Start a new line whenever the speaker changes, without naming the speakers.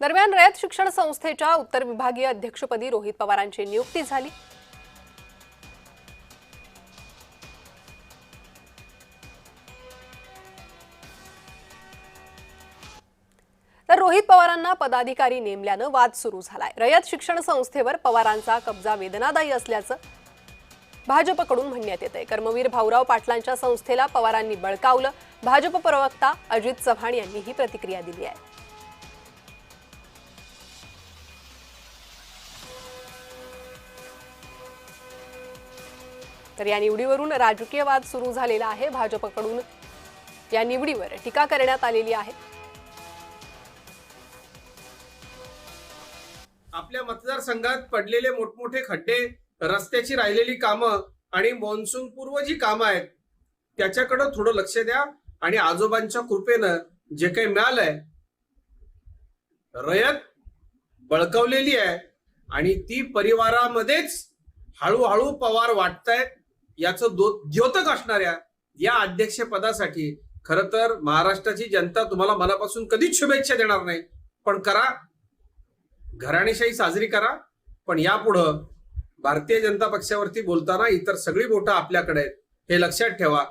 दरम्यान रयत शिक्षण संस्थेच्या उत्तर विभागीय अध्यक्षपदी रोहित पवारांची नियुक्ती झाली। तर रोहित पवारांना पदाधिकारी नेमल्यानं वाद सुरू झालाय। रयत शिक्षण संस्थेवर पवारांचा कब्जा वेदनादायी असल्याचं भाजपकडून म्हणण्यात येतंय। कर्मवीर भाऊराव पाटलांच्या संस्थेला पवारांनी बळकावलं। भाजप प्रवक्ता अजित चव्हाण यांनी ही प्रतिक्रिया दिली आहे। तर या निवडीवरून राजकीय वाद सुरू झालेला आहे। भाजपकडून या निवडीवर टीका करण्यात आलेली आहे।
आपल्या मतदारसंघात पडलेले मोठमोठे खड्डे, रस्त्याची राहिलेली कामं आणि मॉन्सून पूर्व जी कामं आहेत त्याच्याकडे थोडं लक्ष द्या आणि आजोबांच्या कृपेनं जे काही मिळालंय, रयत बळकावलेली आहे आणि ती परिवारामध्येच हळूहळू पवार वाटतायत याचं द्योतक असणाऱ्या या अध्यक्षपदासाठी खरं तर महाराष्ट्राची जनता तुम्हाला मनापासून कधीच शुभेच्छा देणार नाही, पण करा, घराणेशाही साजरी करा। पण यापुढं भारतीय जनता पक्षावरती बोलताना इतर सगळी बोटं आपल्याकडे आहेत हे लक्षात ठेवा।